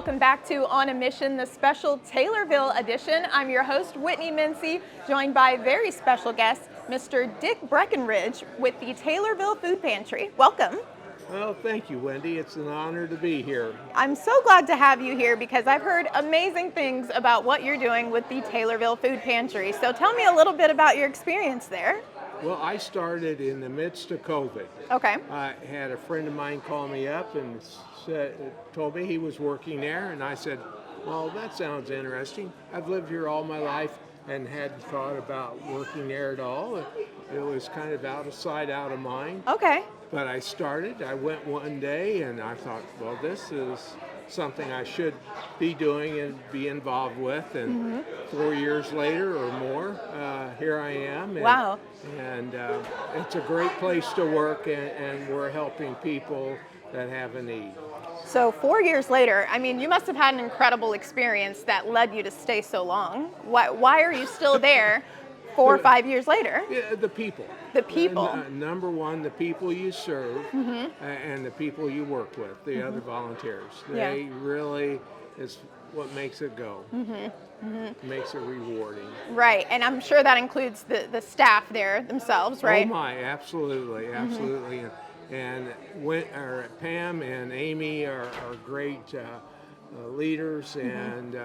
welcome back to On a Mission, the special Taylorville edition. I'm your host, Whitney Mincey, joined by very special guest, Mr. Dick Breckenridge with the Taylorville Food Pantry. Welcome. Well, thank you, Wendy. It's an honor to be here. I'm so glad to have you here because I've heard amazing things about what you're doing with the Taylorville Food Pantry. So tell me a little bit about your experience there. Well, I started in the midst of COVID. Okay. I had a friend of mine call me up and told me he was working there, and I said, well, that sounds interesting. I've lived here all my life and hadn't thought about working there at all. It was kind of out of sight, out of mind. Okay. But I started. I went one day, and I thought, well, this is something I should be doing and be involved with. And 4 years later or more, here I am. And, wow. And it's a great place to work, and we're helping people that have a need. So 4 years later, I mean, you must have had an incredible experience that led you to stay so long. Why are you still there 4 or 5 years later? Yeah, the people. The people. Number one, the people you serve and the people you work with, the other volunteers. They really is what makes it go. Makes it rewarding. Right, and I'm sure that includes the staff there themselves, right? Oh my, absolutely. And Pam and Amy are great leaders, and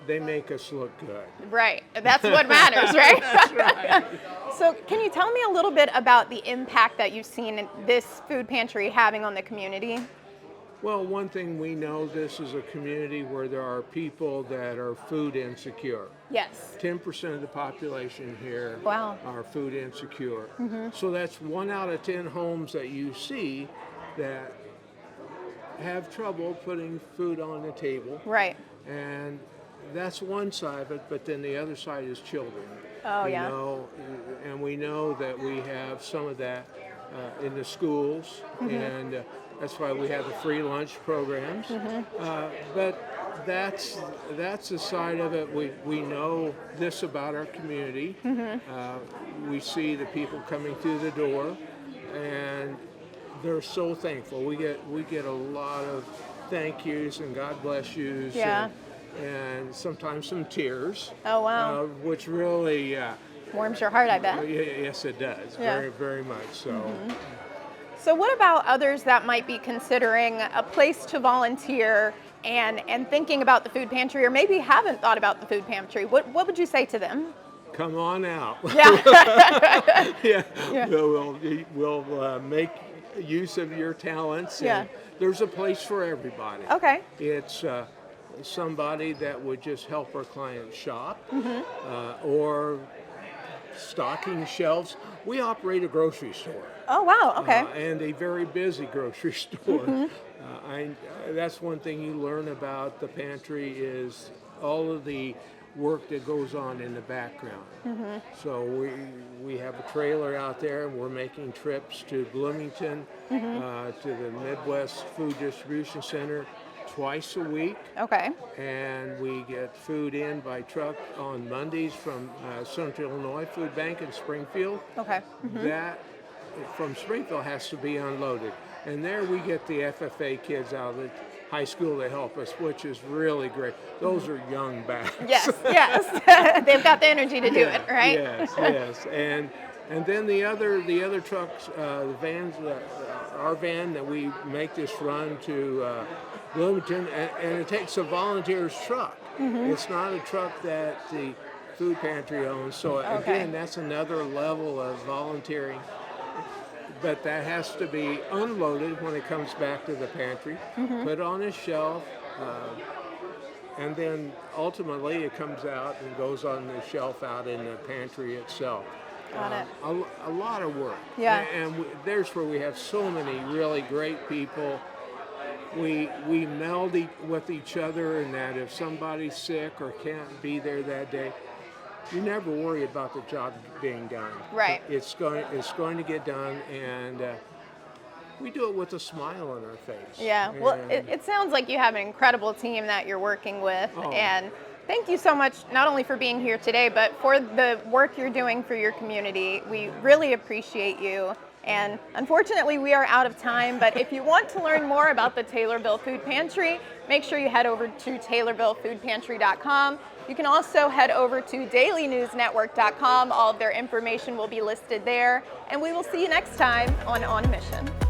they make us look good. Right, that's what matters, right? That's right. So can you tell me a little bit about the impact that you've seen this food pantry having on the community? Well, one thing we know, this is a community where there are people that are food insecure. Yes. 10% of the population here are food insecure. So that's 1 out of 10 homes that you see that have trouble putting food on the table. Right. And that's one side of it, but then the other side is children. Oh, we know that we have some of that in the schools, and that's why we have the free lunch programs. But that's the side of it. We know this about our community. We see the people coming through the door, and they're so thankful. We get a lot of thank yous and God bless yous. Yeah. And sometimes some tears. Oh, wow. Which really warms your heart, I bet. Yes, it does. Yeah. Very, very much so. So what about others that might be considering a place to volunteer and thinking about the food pantry, or maybe haven't thought about the food pantry? What would you say to them? Come on out. Yeah. We'll make use of your talents. And there's a place for everybody. Okay. It's somebody that would just help our clients shop or stocking shelves. We operate a grocery store. Oh, wow. Okay. And a very busy grocery store. That's one thing you learn about the pantry is all of the work that goes on in the background. So we have a trailer out there, and we're making trips to Bloomington, to the Midwest Food Distribution Center twice a week. Okay. And we get food in by truck on Mondays from Central Illinois Food Bank in Springfield. Okay. That from Springfield has to be unloaded. And there we get the FFA kids out of the high school to help us, which is really great. Those are young bags. Yes. They've got the energy to do it, right? Yes. And then the other trucks, the vans, our van that we make this run to Bloomington, and it takes a volunteer's truck. It's not a truck that the food pantry owns. So again, that's another level of volunteering. But that has to be unloaded when it comes back to the pantry, put on a shelf, and then ultimately it comes out and goes on the shelf out in the pantry itself. Got it. A lot of work. Yeah. And there's where we have so many really great people. We meld with each other, and that if somebody's sick or can't be there that day, you never worry about the job being done. Right. It's going to get done, and we do it with a smile on our face. Yeah. Well, it sounds like you have an incredible team that you're working with, and thank you so much, not only for being here today, but for the work you're doing for your community. We really appreciate you. And unfortunately, we are out of time, but if you want to learn more about the Taylorville Food Pantry, make sure you head over to TaylorvilleFoodPantry.com. You can also head over to DailyNewsNetwork.com. All of their information will be listed there. And we will see you next time on Mission.